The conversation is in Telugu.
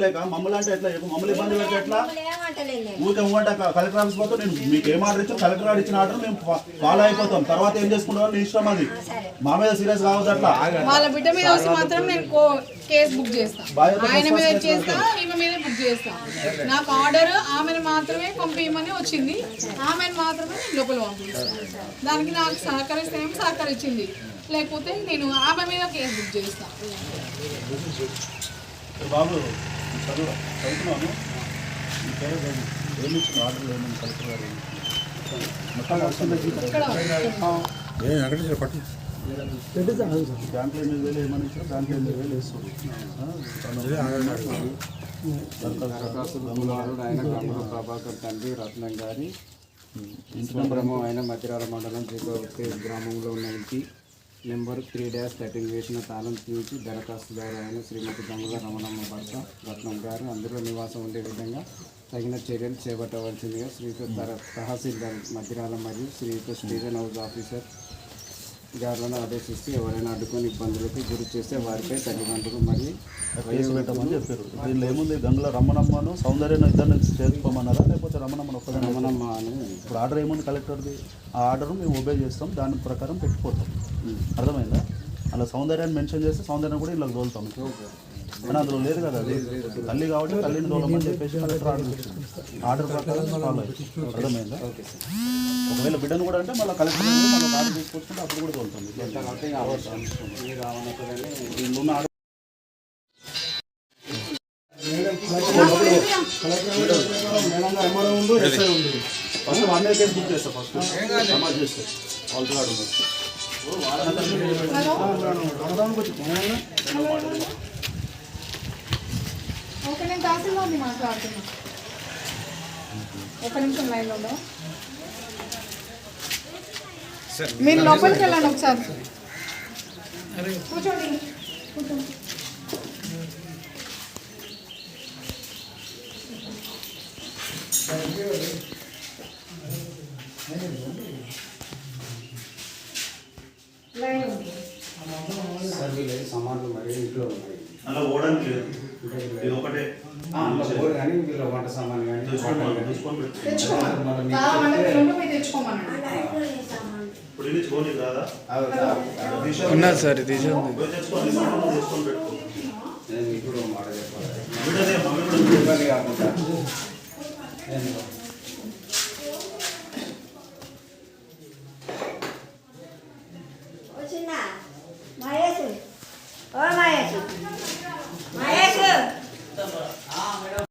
లేక మమ్మల్ని అంటే ఎట్లా మమ్మల్ని ఇబ్బంది పెడితే ఎట్లా ఊరికే ఊంట కలెక్టర్ ఆఫీస్ పోతే నేను మీకు ఏం ఆర్డర్ ఇచ్చాను కలెక్టర్ గారు ఇచ్చిన ఆర్డర్ మేము ఫాలో అయిపోతాం తర్వాత ఏం చేసుకుంటాం నీ ఇష్టం అది మా మీద సీరియస్ కావద్దు అట్లా వాళ్ళ బిడ్డ మీద వస్తే మాత్రం నేను కేసు బుక్ చేస్తాను ఆయన మీద చేస్తా ఈమె మీద బుక్ చేస్తా నాకు ఆర్డర్ ఆమెను మాత్రమే పంపించమని వచ్చింది ఆమెను మాత్రమే నేను లోపల పంపిస్తాను దానికి నాకు సహకరిస్తేనేమో సహకరించింది లేకపోతే నేను ఆమె మీద కేసు బుక్ చేస్తాను బాబు చదువుతున్నాను ఏమి ఇచ్చిన ఆర్డర్ ఏమి కలెక్టర్ గారు బ్యాంకులో 8,000 ఏమని ఇచ్చారు బ్యాంకులో 8,000 వేస్తుంది ఆయన గంగుల ప్రభాకర్ తండ్రి రత్నం గారి ఇంటి గ్రామం ఆయన మధ్యరాల మండలం గ్రామంలో ఉన్న ఇంటి నెంబర్ 3-13 వేసిన తాళం తీసి దరఖాస్తుదారు అయిన శ్రీమతి గంగుల రమణమ్మ భర్త రత్నం గారు అందులో నివాసం ఉండే విధంగా తగిన చర్యలు చేపట్టవలసిందిగా శ్రీయుత తహసీల్దార్ మధ్యరాల మరియు శ్రీయుత స్టేషన్ హౌస్ ఆఫీసర్ గారులను ఆదేశిస్తూ ఎవరైనా అడ్డుకొని ఇబ్బందులకు గురి చేస్తే వారిపై తల్లిదండ్రులు మరియు కేసు పెట్టమని చెప్పారు దీనిలో ఏముంది గంగుల రమణమ్మను సౌందర్యం ఇద్దరిని చేసుకోమన్నారా లేకపోతే రమణమ్మను ఒక్కడే రమణమ్మ అని ఇప్పుడు ఆర్డర్ ఏముంది కలెక్టర్ది ఆ ఆర్డర్ మేము ఒబే చేస్తాం దాని ప్రకారం పెట్టిపోతాం అర్థమైందా అలా సౌందర్యాన్ని మెన్షన్ చేస్తే సౌందర్యం కూడా ఇలా తోలుతాం కానీ అందులో లేదు కదా అది తల్లి కాబట్టి తల్లిని తోలమని చెప్పేసి కలెక్టర్ ఆర్డర్ ఇచ్చింది ఆర్డర్ ప్రకారం ఫాలో అర్థమైందా ఒకవేళ బిడ్డను కూడా అంటే మళ్ళీ కలెక్టర్ మళ్ళీ ఆర్డర్ తీసుకొచ్చుకుంటే అప్పుడు కూడా తోలుతాం first one day case book చేస్తా ఫస్ట్ సమాజ్ చేస్తే ఆల్ కార్డు ఓకే నేను తహసీల్దార్ని మాట్లాడుతున్నా ఒక నిమిషం లైన్లో ఉండవు మీరు లోపలికి వెళ్ళండి ఒకసారి కూర్చోండి కూర్చోండి సామాన్లు మరియు ఇంట్లో ఉన్నాయి అలా ఓడానికి లేదు ఇది ఒకటే కానీ వీళ్ళ వంట సామాన్ కానీ ఇప్పుడు ఇది చూడలేదు రాదా ఉన్నది సార్ ఇది తెచ్చుకోండి పెట్టుకో నేను ఇప్పుడు మాట చెప్పాలి ఇబ్బంది కాకుండా వచ్చిందా మహేష్ ఓ మహేష్